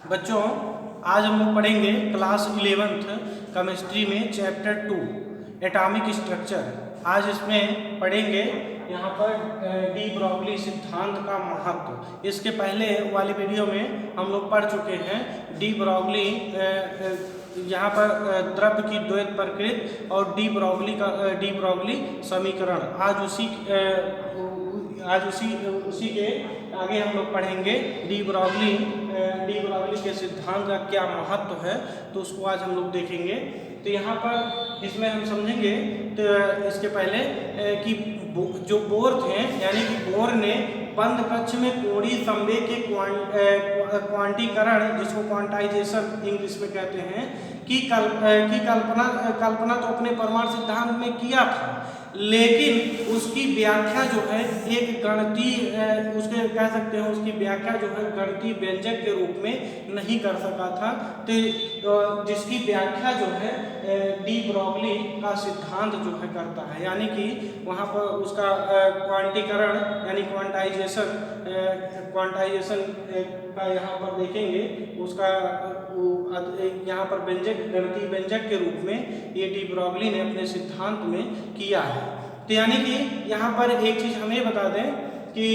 बच्चों, आज हम लोग पढ़ेंगे क्लास 11th केमिस्ट्री में चैप्टर 2 एटॉमिक स्ट्रक्चर। आज इसमें पढ़ेंगे यहाँ पर डी ब्रॉगली सिद्धांत का महत्व। इसके पहले वाली वीडियो में हम लोग पढ़ चुके हैं डी ब्रॉगली यहाँ पर द्रव्य की द्वैत प्रकृति और डी ब्रॉगली समीकरण। आज उसी के आगे हम लोग पढ़ेंगे डी ब्रॉगली के सिद्धांत का क्या महत्व है, तो उसको आज हम लोग देखेंगे। तो यहाँ पर इसमें हम समझेंगे तो इसके पहले कि जो बोर थे, यानी कि बोर ने बंद कक्ष में कोणीय संवेग के क्वांटीकरण, जिसको क्वांटाइजेशन इंग्लिश में कहते हैं, की कल्पना तो अपने परमाणु सिद्धांत में किया था, लेकिन उसकी व्याख्या जो है एक गणितीय उसके कह सकते हैं उसकी व्याख्या जो है गणितीय व्यंजक के रूप में नहीं कर सका था। तो जिसकी व्याख्या जो है डी ब्रॉगली का सिद्धांत जो है करता है, यानी कि वहाँ पर उसका क्वांटीकरण यानी क्वांटाइजेशन का यहाँ पर देखेंगे, उसका यहाँ पर व्यंजक गणितीय व्यंजक के रूप में ये डी ब्रॉगली ने अपने सिद्धांत में किया है। तो यानी कि यहाँ पर एक चीज हमें बता दें कि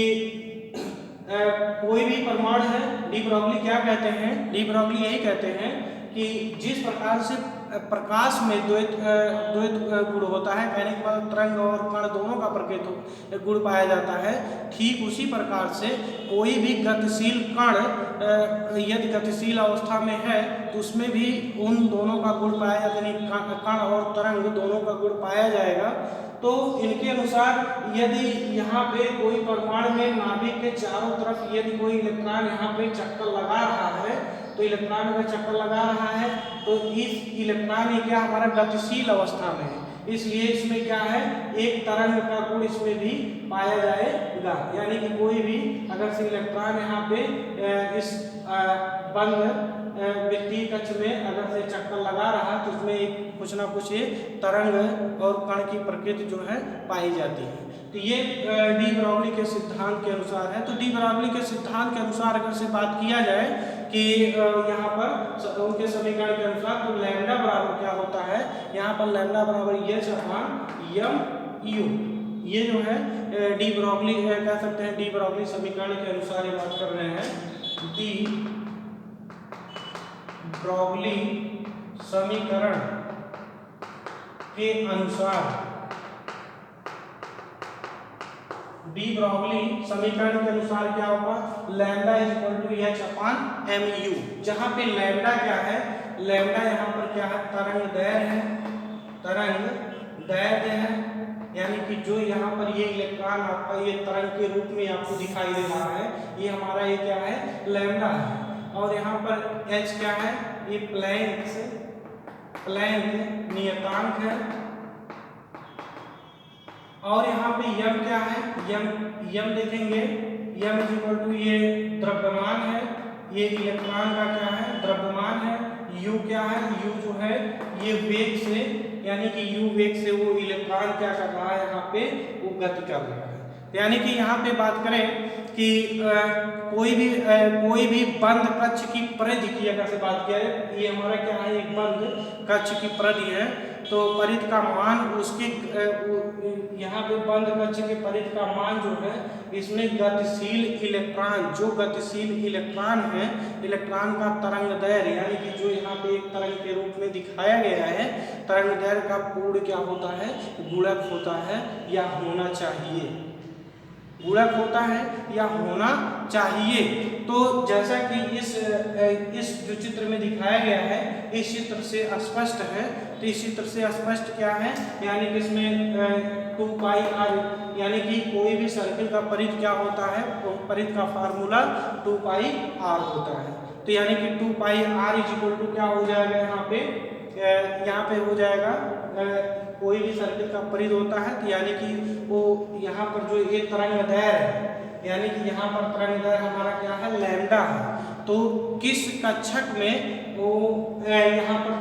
कोई भी परमाणु है, डी ब्रॉगली क्या कहते हैं? डी ब्रॉगली यही कहते हैं कि जिस प्रकार से प्रकाश में द्वैत गुण होता है, कहने के बाद तरंग और कण दोनों का प्रकृति गुण पाया जाता है, ठीक उसी प्रकार से कोई भी गतिशील कण यदि गतिशील अवस्था में है तो उसमें भी उन दोनों का गुण पाया जाता है, यानी कण और तरंग दोनों का गुण पाया जाएगा। तो इनके अनुसार यदि यहाँ पे कोई परमाणु में नाभिक के चारों तरफ यदि कोई इलेक्ट्रॉन यहाँ पे चक्कर लगा रहा है, तो इलेक्ट्रॉन का चक्कर लगा रहा है, तो इस इलेक्ट्रॉन ये क्या हमारा गतिशील अवस्था में है, इसलिए इसमें क्या है एक तरंग का गुण इसमें भी पाया जाएगा। यानी कि कोई भी अगर से इलेक्ट्रॉन यहाँ पे इस बंद वृत्तीय कक्ष में अगर से चक्कर लगा रहा है, तो उसमें एक कुछ ना कुछ ये तरंग और कण की प्रकृति जो है पाई जाती है। तो ये डी ब्रॉगली के सिद्धांत के अनुसार है। तो डी ब्रॉगली के सिद्धांत के अनुसार अगर से बात किया जाए कि यहाँ पर उनके समीकरण के अनुसार तो लैम्डा बराबर क्या होता है, यहाँ पर लैम्डा बराबर एच अपॉन एम यू, ये जो है डी ब्रॉगली कह सकते हैं डी ब्रॉगली समीकरण के अनुसार ये बात कर रहे हैं। डी ब्रॉगली समीकरण के अनुसार, डी ब्रॉगली समीकरण के अनुसार क्या होगा, lambda is equal to H upon M U, जहां पे लैम्डा क्या है, लैम्डा यहाँ पर क्या है तरंग दैर्ध्य है, यानी कि जो यहाँ पर ये इलेक्ट्रॉन आपका ये तरंग के रूप में आपको दिखाई दे रहा है, ये हमारा ये क्या है लैम्डा है। और यहाँ पर एच क्या है, ये प्लैंक नियतांक है। और यहाँ पे यम क्या है, यम देखेंगे, यम इज इक्वल टू ये द्रव्यमान है, ये इलेक्ट्रॉन का क्या है द्रव्यमान है। यू क्या है, यू जो है ये वेग से, यानी कि यू वेग से वो इलेक्ट्रॉन क्या कर रहा है यहाँ पे वो गति कर रहा है। यानी कि यहाँ पे बात करें कि कोई भी बंद कक्ष की परिधि की अगर से बात किया है, ये हमारा क्या है एक बंद कक्ष की परिधि है, तो परिधि का मान उसके यहाँ पे बंद कक्ष के परिधि का मान जो है, इसमें गतिशील इलेक्ट्रॉन है, इलेक्ट्रॉन का तरंग दैर्ध्य, यानी कि जो यहाँ पे एक तरंग के रूप में दिखाया गया है, तरंग दैर्ध्य का पूर्ण क्या होता है गुणक होता है या होना चाहिए, गुणक होता है या होना चाहिए। तो जैसा कि इस जो चित्र में दिखाया गया है, इस चित्र से स्पष्ट है, तो इस चित्र से स्पष्ट क्या है, यानी कि इसमें 2 पाई आर, यानी कि कोई भी सर्किल का परिधि क्या होता है, तो परिधि का फार्मूला 2 पाई आर होता है। तो यानी कि 2 pi are is equal to क्या हो जाएगा, यहाँ पे हो जाएगा कोई भी सर्किल का परिधि होता है, तो यानी कि वो यहाँ पर जो ये तरंग दैर्ध्य है, यानी कि यहाँ पर तरंग दैर्ध्य हमारा क्या है लैम्डा है, तो किस कक्षक में वो यहाँ पर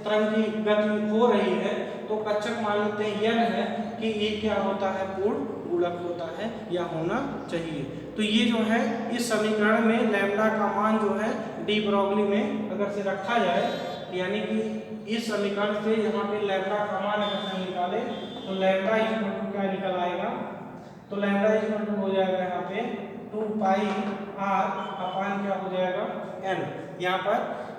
तरंग की गति हो रही है, तो कक्षक मान लेते हैं यन है कि ये क्या होता है पूर्ण गुणक होता है या होना चाहिए। तो ये जो है इस समीकरण में लैम्डा का मान जो है डी ब्रॉगली में अगर से रखा जाए, यानी कि इस समीकरण से यहाँ पे लैम्डा का मान अगर से हम निकाले तो लैम्डा इक्वल टू क्या निकल आएगा, तो लैम्डा इक्वल टू हो जाएगा यहाँ पे 2 पाई आर अपान क्या हो जाएगा एन। यहाँ पर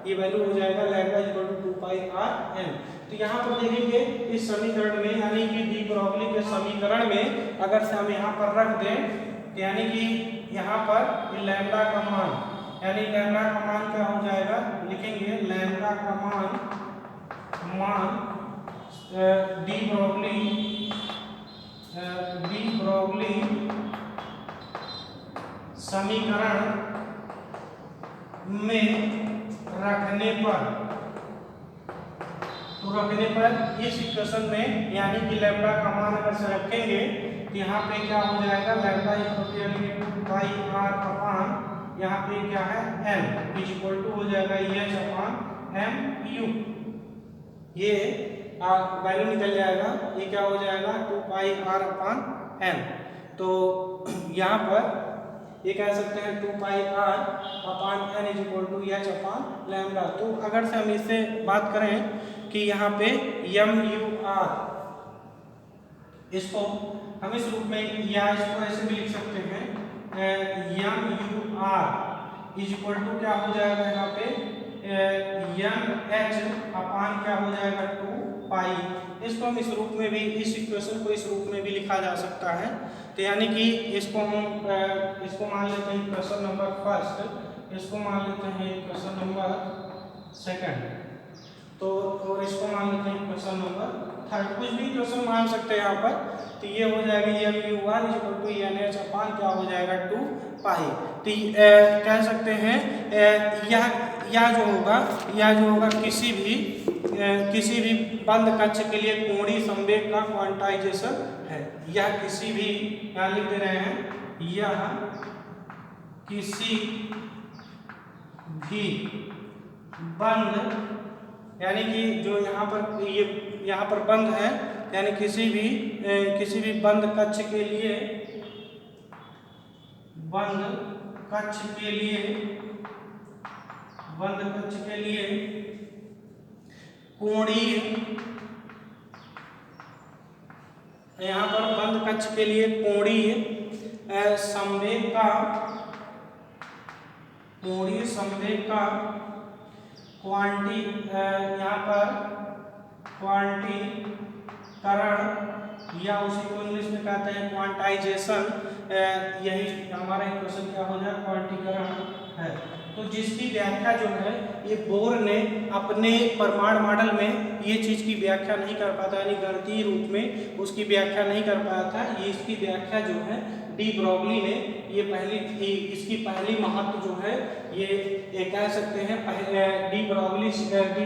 ये वैल्यू हो जाएगा lambda equal to 2 pi R N. तो यहाँ पर देखेंगे इस समीकरण में, यानी कि डी ब्रॉगली के समीकरण में अगर से हम यहाँ पर रख दें, यानी कि यहाँ पर लैम्डा का मान, यानी लैम्डा का मान क्या हो जाएगा, लिखेंगे लैम्डा का मान डी ब्रॉगली समीकरण में रखने पर इस इक्वेशन में, यानी कि लैम्डा का मान अगर से रखेंगे तो यहाँ पे क्या हो जाएगा लैम्डा इक्वल यानी 2 पाई आर अपान यहाँ पे क्या है एन इज इक्वल टू हो जाएगा एच अपान एम यू। ये वैल्यू निकल जाएगा, ये क्या हो जाएगा 2 पाई आर अपान एन। तो यहाँ पर ये कह सकते हैं 2 pi R upon N is equal to H upon lambda. तो अगर से हम इससे बात करें कि यहाँ पे एम यू आर, इसको हम इस रूप में या इसको ऐसे भी लिख सकते हैं M U R is equal to क्या हो जाएगा यहाँ पे एम एच अपान क्या हो जाएगा 2 पाई। इसको हम इस रूप में भी, इस इक्वेशन को इस रूप में भी लिखा जा सकता है। तो यानी कि इसको हम इसको मान लेते हैं इक्वेशन नंबर फर्स्ट, इसको मान लेते हैं इक्वेशन नंबर सेकंड, तो और इसको मान लेते हैं इक्वेशन नंबर थर्ड, कुछ भी इक्वेशन मान सकते हैं यहाँ पर। तो ये हो जाएगा M U R is equal to N H upon क्या हो जाएगा 2 पाई। तो कह सकते हैं यह जो होगा किसी भी बंद कक्ष के लिए कोणीय संवेग का क्वांटाइजेशन है। यह किसी भी, यहाँ लिख दे रहे हैं, यह किसी भी बंद, यानी कि जो यहाँ पर ये यहाँ पर बंद है, यानी किसी भी बंद कक्ष के लिए कोणीय, यहाँ पर बंद कक्ष के लिए कोणीय संवेग का यहाँ पर क्वांटीकरण, या उसी को इंग्लिश में कहते हैं क्वांटाइजेशन, यही हमारा इक्वेशन क्या हो जाए क्वांटीकरण है। तो जिसकी व्याख्या जो है ये बोर ने अपने परमाणु मॉडल में ये चीज़ की व्याख्या नहीं कर पाता, यानी गणितीय रूप में उसकी व्याख्या नहीं कर पाया था। ये इसकी व्याख्या जो है डी ब्रॉगली ने इसकी पहली महत्व जो है ये कह सकते हैं डी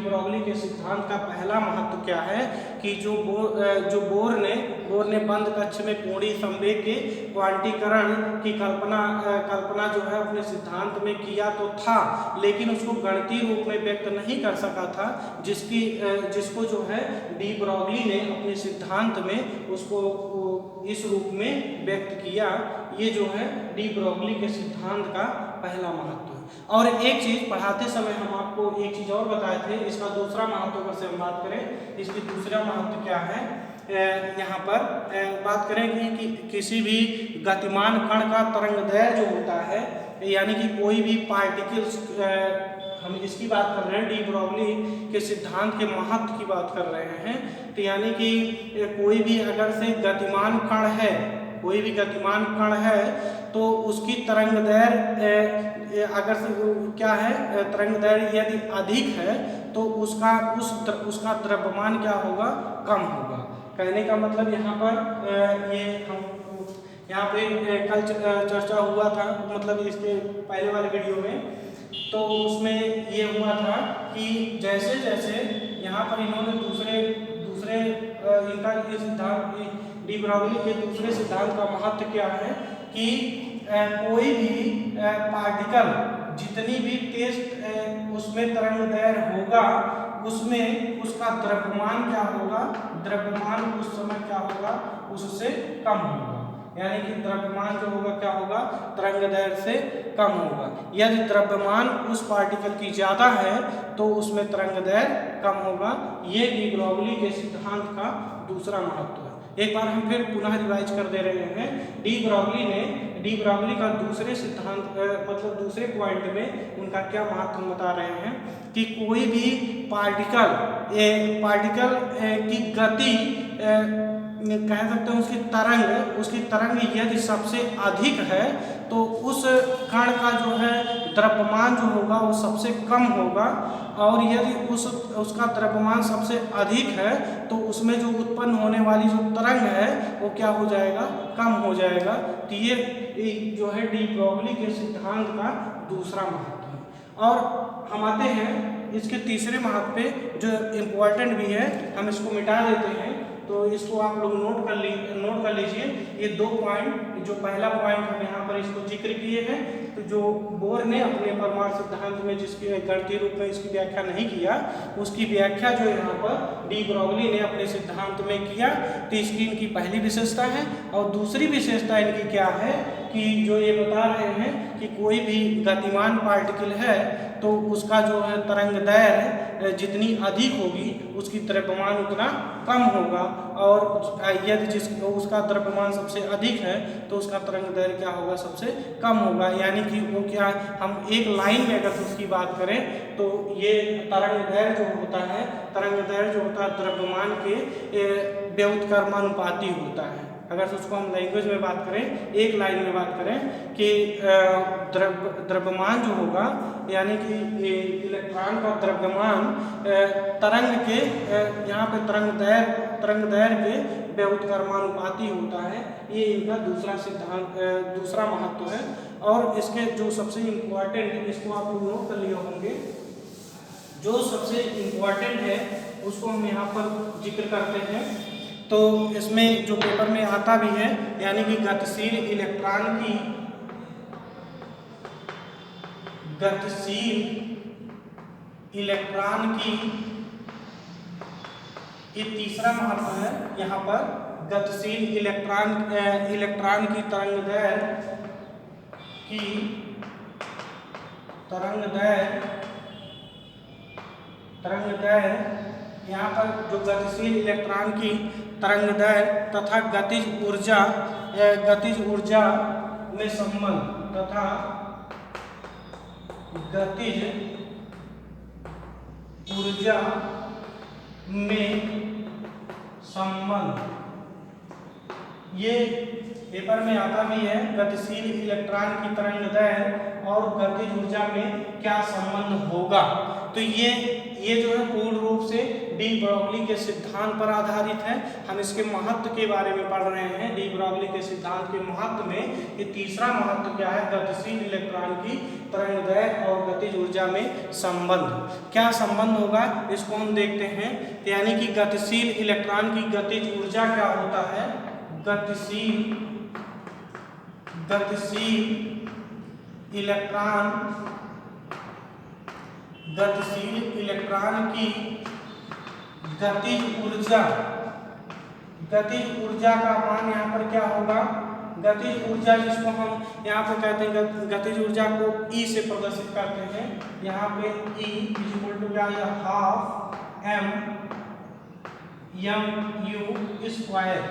ब्रॉगली के सिद्धांत का पहला महत्व क्या है कि जो बोर ने बंद कक्ष में कोणीय संवेग के क्वांटीकरण की कल्पना जो है अपने सिद्धांत में किया तो था, लेकिन उसको गणितीय रूप में व्यक्त नहीं कर सका था, जिसको जो है डी ब्रॉगली ने अपने सिद्धांत में उसको इस रूप में व्यक्त किया। ये जो है डी ब्रॉगली के सिद्धांत का पहला महत्व है। और एक चीज पढ़ाते समय हम आपको एक चीज और बताए थे, इसका दूसरा महत्व अगर से हम बात करें, इसकी दूसरा महत्व क्या है, यहाँ पर बात करें कि किसी भी गतिमान कण का तरंगदैर्घ्य जो होता है, यानी कि कोई भी पार्टिकल्स, हम इसकी बात कर रहे हैं, डी ब्रॉगली के सिद्धांत के महत्व की बात कर रहे हैं। तो यानी कि कोई भी अगर से गतिमान कण है तो उसकी तरंगदैर्घ्य अगर से क्या है, तरंगदैर्घ्य यदि अधिक है तो उसका द्रव्यमान क्या होगा, कम होगा। कहने का मतलब यहाँ पर यहाँ पे कल चर्चा हुआ था, मतलब इसके पहले वाले वीडियो में, तो उसमें ये हुआ था कि जैसे जैसे यहाँ पर इन्होंने दूसरे इनका ये सिद्धांत, डी ब्रॉगली के दूसरे सिद्धांत का महत्व क्या है कि कोई भी पार्टिकल जितनी भी तेज उसमें तरंगदैर्घ्य होगा, उसमें उसका द्रव्यमान क्या होगा, द्रव्यमान उस समय क्या होगा, उससे कम होगा। यानी कि द्रव्यमान जो होगा क्या होगा, तरंगदैर्घ्य से कम होगा। यदि द्रव्यमान उस पार्टिकल की ज़्यादा है तो उसमें तरंगदैर्घ्य कम होगा। ये डी ब्रॉगली के सिद्धांत का दूसरा महत्व है। एक बार हम फिर पुनः रिवाइज कर दे रहे हैं। डी ब्रॉगली का दूसरे सिद्धांत मतलब दूसरे पॉइंट में उनका क्या महत्व बता रहे हैं कि कोई भी पार्टिकल की गति कह सकते हैं उसकी तरंग यदि सबसे अधिक है तो उस कण का जो है द्रव्यमान जो होगा वो सबसे कम होगा, और यदि उसका द्रव्यमान सबसे अधिक है तो उसमें जो उत्पन्न होने वाली जो तरंग है वो क्या हो जाएगा, कम हो जाएगा। तो ये जो है डी ब्रॉगली के सिद्धांत का दूसरा महत्व है। और हम आते हैं इसके तीसरे महत्व पे जो इम्पोर्टेंट भी है, हम इसको मिटा देते हैं। तो इसको आप लोग नोट कर लीजिए। ये 2 पॉइंट, जो पहला पॉइंट हम यहाँ पर इसको जिक्र किए हैं, तो जो बोर ने अपने परमाणु सिद्धांत में जिसकी गणितीय रूप में इसकी व्याख्या नहीं किया, उसकी व्याख्या जो यहाँ पर डी ब्रॉगली ने अपने सिद्धांत में किया। तो इसकी इनकी पहली विशेषता है। और दूसरी विशेषता इनकी क्या है कि जो ये बता रहे हैं कि कोई भी गतिमान पार्टिकल है तो उसका जो है तरंगदैर्घ्य जितनी अधिक होगी उसकी द्रव्यमान उतना कम होगा, और यदि उसका द्रव्यमान सबसे अधिक है तो उसका तरंगदैर्घ्य क्या होगा, सबसे कम होगा। यानी कि वो क्या, हम एक लाइन में अगर उसकी बात करें तो ये तरंगदैर्घ्य जो होता है द्रव्यमान के व्युत्क्रमानुपाती होता है। अगर उसको हम लैंग्वेज में बात करें, एक लाइन में बात करें कि द्रव्यमान जो होगा यानी कि इलेक्ट्रॉन का द्रव्यमान तरंग के यहाँ पे तरंगदैर्घ्य के व्युत्क्रमानुपाती होता है। ये इनका दूसरा महत्व है। और इसके जो सबसे इम्पोर्टेंट, इसको आप लोग नोट कर लिए होंगे, जो सबसे इम्पोर्टेंट है उसको हम यहाँ पर जिक्र करते हैं। तो इसमें जो पेपर में आता भी है, यानी कि गतिशील इलेक्ट्रॉन की ये तीसरा महत्व है। यहाँ पर गतिशील इलेक्ट्रॉन की तरंगदैर्घ्य यहाँ पर जो गतिशील इलेक्ट्रॉन की तरंगदैर्घ्य तथा गतिज ऊर्जा में संबंध ये पेपर में आता भी है। गतिशील इलेक्ट्रॉन की तरंगदैर्घ्य और गतिज ऊर्जा में क्या संबंध होगा। तो ये जो है पूर्ण रूप से डी ब्रॉगली के सिद्धांत पर आधारित है। हम इसके महत्व के बारे में पढ़ रहे हैं। डी ब्रॉगली के सिद्धांत के महत्व में ये तीसरा महत्व क्या है, गतिशील इलेक्ट्रॉन की तरंगदैर्घ्य और गतिज ऊर्जा में संबंध। क्या संबंध होगा इसको हम देखते हैं। यानी कि गतिशील इलेक्ट्रॉन की गतिज ऊर्जा क्या होता है, गतिशील इलेक्ट्रॉन की गतिज ऊर्जा का मान यहाँ पर क्या होगा, गतिज ऊर्जा जिसको हम यहाँ पे कहते हैं, गतिज ऊर्जा को E से प्रदर्शित करते हैं। यहाँ पे E इक्वल टू क्या है, हाफ mu स्क्वायर।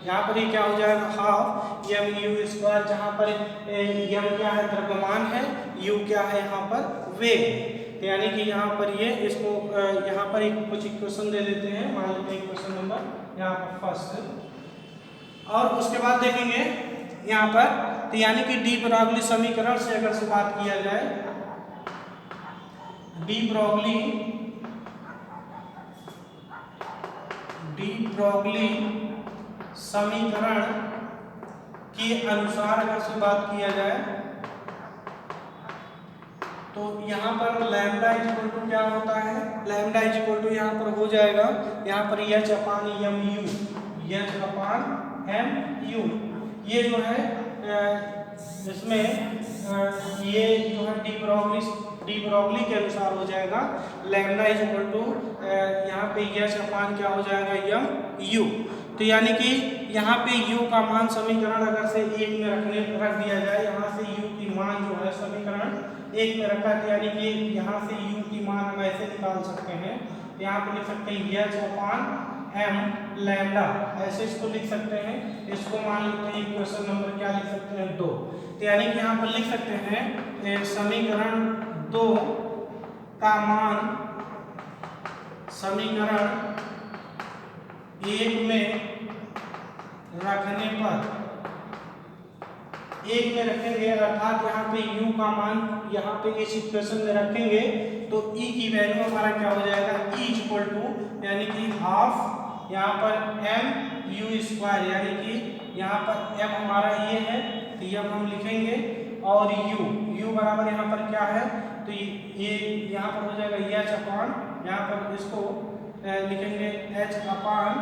यहाँ पर ये क्या हो जाएगा, हाफ mu स्क्वायर, जहाँ पर m क्या है, द्रव्यमान है, u क्या है यहाँ पर वेग। यानी कि यहाँ पर ये इसको यहाँ पर एक कुछ इक्वेशन दे देते हैं। मान लेते हैं इक्वेशन नंबर यहाँ पर फर्स्ट, और उसके बाद देखेंगे यहाँ पर। तो यानी कि डी ब्रॉगली समीकरण से अगर से बात किया जाए, डी ब्रॉगली समीकरण के अनुसार अगर से बात किया जाए तो यहाँ पर लैम्डा इक्वल टू क्या होता है, लैम्डा इक्वल टू यहाँ पर हो जाएगा यहाँ पर H अपान mu। ये जो है इसमें ये जो है डी ब्रॉगली के अनुसार हो जाएगा। लैम्डा इक्वल टू यहाँ पे H अपान क्या हो जाएगा, mu। तो यानी कि यहाँ पे u का मान समीकरण अगर से 1 में रख दिया जाए, यहाँ से u की मान जो है समीकरण 1 में रखा है, यानी कि यहाँ से u की मान हम ऐसे निकाल सकते हैं। यहाँ पे लिख सकते हैं h अपान m लैम्डा, ऐसे इसको लिख सकते हैं। इसको मान लेते हैं इक्वेशन नंबर क्या लिख सकते हैं 2। तो यानी कि यहाँ पर लिख सकते हैं समीकरण 2 का मान समीकरण 1 में रखने पर, 1 में रखेंगे अर्थात यहाँ पे u का मान यहाँ पे इस इक्वेशन में रखेंगे तो e की वैल्यू हमारा क्या हो जाएगा, e इक्वल टू यानी कि हाफ यहाँ पर m u स्क्वायर, यानी कि यहाँ पर m हमारा ये है तो ये हम लिखेंगे और u बराबर यहाँ पर क्या है तो ये यहाँ पर हो जाएगा h अपान, यहाँ पर इसको लिखेंगे h अपान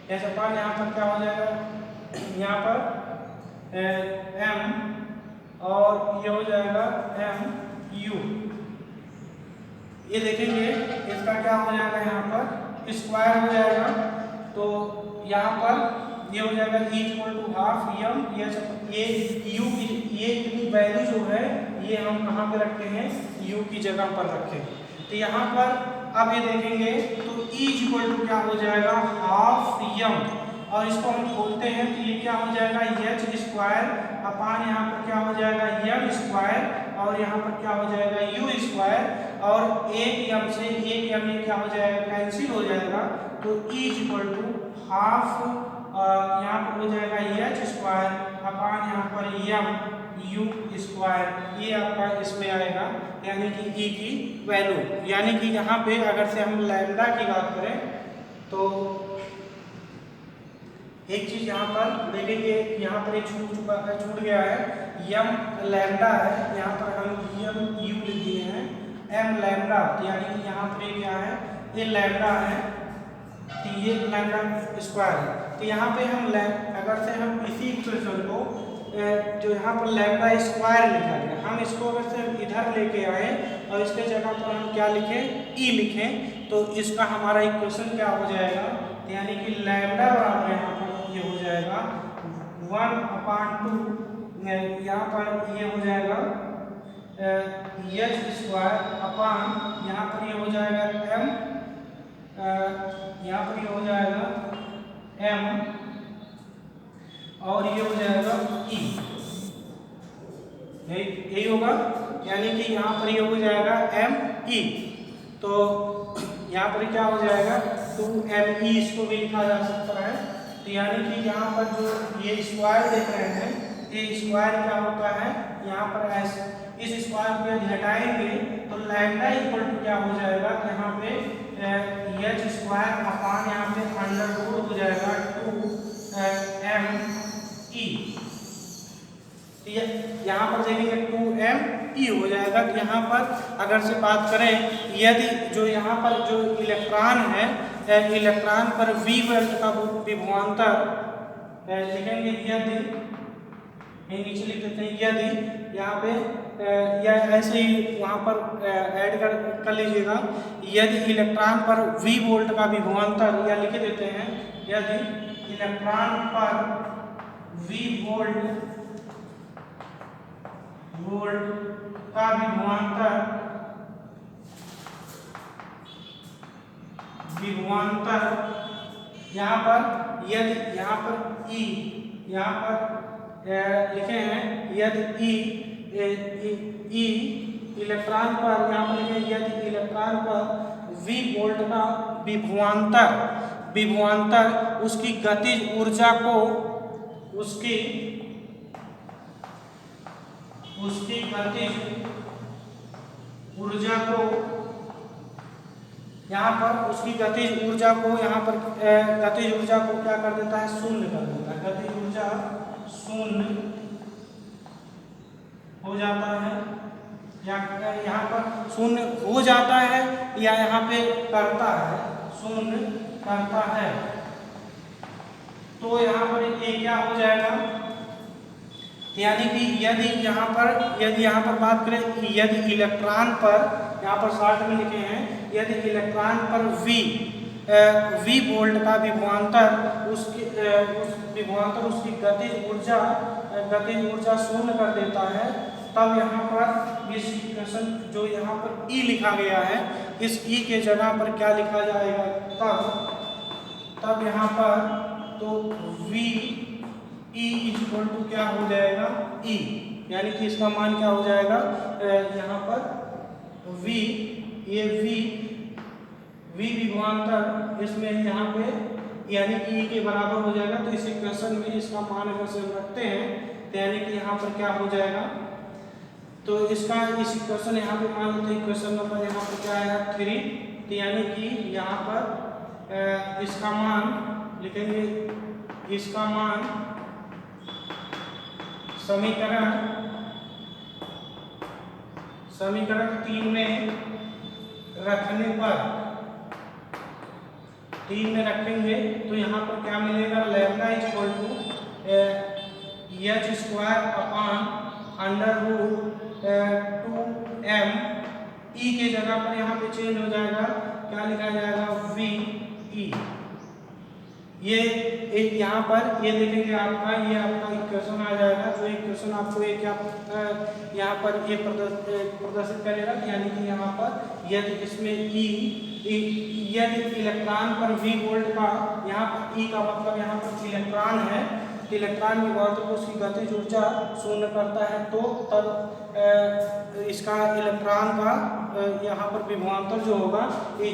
यहाँ पर क्या हो जाएगा, यहाँ पर m और ये हो जाएगा m u। ये देखेंगे इसका क्या हो जाएगा, यहाँ पर स्क्वायर हो जाएगा तो यहाँ पर ये हो जाएगा e equal to half m, ये u की ये इतनी वैल्यू जो है ये हम कहाँ पे रखते हैं, u की जगह पर रखें। तो यहाँ पर अब ये देखेंगे तो e इक्वल टू क्या हो जाएगा, हाफ m, और इसको हम खोलते हैं तो ये क्या हो जाएगा h स्क्वायर अपान यहाँ पर क्या हो जाएगा m स्क्वायर, और यहाँ पर क्या हो जाएगा u स्क्वायर, और एक m से एक m ये क्या हो जाएगा कैंसिल हो जाएगा तो e इक्वल टू हाफ यहाँ पर हो जाएगा h स्क्वायर अपान यहाँ पर m u स्क्वायर, ये आपका इसमें आएगा यानी कि e की वैल्यू। यानी कि यहाँ पे अगर से हम लैम्डा की बात करें तो एक चीज यहाँ पर देखेंगे, यहाँ पर एक छूट गया है, m लैम्डा है, यहाँ पर हम m u लिख दिए हैं m लैम्डा, यानी कि यहाँ पर क्या है ये लैम्डा है तो ये लैम्डा स्क्वायर है। तो यहाँ पे हम अगर से हम इसी इक्वेशन को जो यहाँ पर लैम्डा स्क्वायर लिखा है, हम इसको अगर से इधर लेके आए और इसके जगह पर हम क्या लिखें e लिखें तो इसका हमारा इक्वेशन क्या हो जाएगा, यानी कि लैम्डा बराबर यहाँ पर ये हो जाएगा 1/2, यहाँ पर ये हो जाएगा h स्क्वायर अपान यहाँ पर ये हो जाएगा m, यहाँ पर ये हो जाएगा m और ये हो जाएगा e, यही होगा, यानी कि यहाँ पर ये हो जाएगा m e, तो यहाँ पर क्या हो जाएगा 2m e, इसको भी लिखा जा सकता है। तो यानी कि यहाँ पर जो ये स्क्वायर देख रहे हैं ये स्क्वायर क्या होता है, यहाँ पर ऐसे इस स्क्वायर को यदि हटाएंगे तो लैम्डा इक्वल टू क्या हो जाएगा, यहाँ पे h स्क्वायर अपान यहाँ पे अंडर रूट हो जाएगा 2m e, यहाँ पर देखेंगे 2m e हो जाएगा। तो यहाँ पर अगर से बात करें यदि जो यहाँ पर जो इलेक्ट्रॉन है, इलेक्ट्रॉन पर v वर्ग का विभवांतर लिखेंगे, यदि नीचे लिख देते हैं यदि, यहाँ पे या ऐसे ही वहाँ पर ऐड कर लीजिएगा, यदि इलेक्ट्रॉन पर v वोल्ट का विभवांतर, या लिख देते हैं यदि इलेक्ट्रॉन पर v वोल्ट का विभवांतर यहाँ पर यदि यहाँ पर e, यहाँ पर लिखे हैं यदि e इलेक्ट्रॉन पर, यहाँ पर लिखे यदि इलेक्ट्रॉन पर v वोल्ट का विभवांतर उसकी गतिज ऊर्जा को उसकी गतिज ऊर्जा को यहाँ पर उसकी गतिज ऊर्जा को यहाँ पर गतिज ऊर्जा को क्या कर देता है, शून्य कर देता है, गतिज ऊर्जा शून्य हो जाता है, या यहाँ पर शून्य हो जाता है या यहाँ पे करता है, शून्य करता है। तो यहाँ पर ये क्या हो जाएगा, यानी कि यदि यहाँ पर बात करें यदि इलेक्ट्रॉन पर, यहाँ पर शॉर्ट में लिखे हैं यदि इलेक्ट्रॉन पर v v वोल्ट का विभवांतर उसकी गतिज ऊर्जा शून्य कर देता है, तब यहाँ पर इस इक्वेशन जो यहाँ पर E लिखा गया है, इस E के जगह पर क्या लिखा जाएगा, तब यहाँ पर तो v E इक्वल टू क्या हो जाएगा, E, यानी कि इसका मान क्या हो जाएगा, यहाँ पर v, ये v विभवांतर इसमें यहाँ पे यानी कि E के बराबर हो जाएगा। तो इस इक्वेशन में इसका मान अगर से रखते हैं तो यानी कि यहाँ पर क्या हो जाएगा, तो इसका इस इक्वेशन यहाँ पे मान लेते हैं, इक्वेशन नंबर यहाँ पर क्या आएगा 3, तो यानी कि यहाँ पर इसका मान लिखेंगे, इसका मान समीकरण 3 में रखने पर 3 में रखेंगे तो यहाँ पर क्या मिलेगा, lambda equal to h square upon under root 2m, E के जगह पर यहाँ पे चेंज हो जाएगा, क्या लिखा जाएगा, v e। ये एक यहाँ पर ये देखेंगे आपका, ये आपका इक्वेशन आ जाएगा, जो इक्वेशन आपको एक यहाँ पर ये प्रदर्शित करेगा, यानी कि यहाँ पर यदि इसमें यदि इलेक्ट्रॉन पर v वोल्ट का, यहाँ पर E का मतलब यहाँ पर इलेक्ट्रॉन है, इलेक्ट्रॉन विभवांतर को उसकी गतिज ऊर्जा शून्य करता है, तो तब इसका इलेक्ट्रॉन का यहाँ पर विभवांतर जो होगा E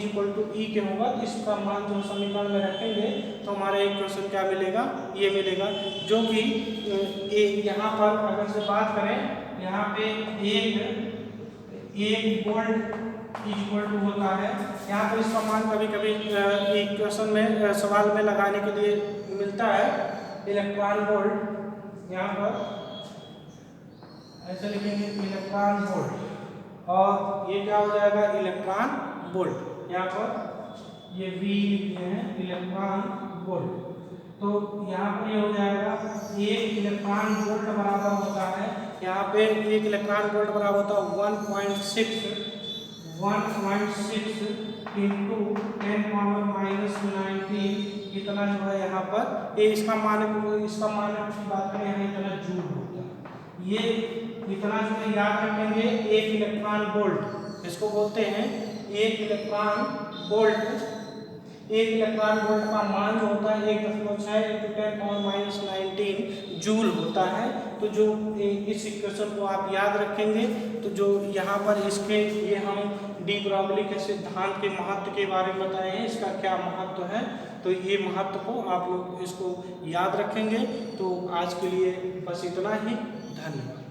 के होगा। तो इसका मान जो समीकरण में रखेंगे तो हमारा एक क्वेश्चन क्या मिलेगा, ये मिलेगा, जो कि यहाँ पर अगर से बात करें, यहाँ पे एक वोल्ट इक्वल टू होता है, यहाँ पर इसका मान कभी कभी इक्वेशन में सवाल में लगाने के लिए मिलता है, इलेक्ट्रॉन वोल्ट, यहाँ पर ऐसे लिखेंगे इलेक्ट्रॉन वोल्ट, और ये क्या हो जाएगा, इलेक्ट्रॉन वोल्ट, यहाँ पर ये V लिखे हैं इलेक्ट्रॉन वोल्ट, तो यहाँ पर ये हो जाएगा 1 इलेक्ट्रॉन वोल्ट बराबर होता है, यहाँ पे 1 इलेक्ट्रॉन वोल्ट बराबर होता है 1.6 इंटू 10⁻⁻19, इतना जो है यहाँ पर ये इसका मान की बात करें, यहाँ इतना जूल होता है, ये इतना जो है याद रखेंगे, 1 इलेक्ट्रॉन वोल्ट इसको बोलते हैं, 1 इलेक्ट्रॉन वोल्ट, 1 इलेक्ट्रॉन वोल्ट का मान जो होता है 1.6 इंटू 10⁻⁻19 जूल होता है। तो जो इस इक्वेशन को आप याद रखेंगे, तो जो यहाँ पर इसके ये हम डी ब्रॉगली के सिद्धांत के महत्व के बारे में बताए हैं, इसका क्या महत्व है, तो ये महत्व को आप लोग इसको याद रखेंगे। तो आज के लिए बस इतना ही, धन्यवाद।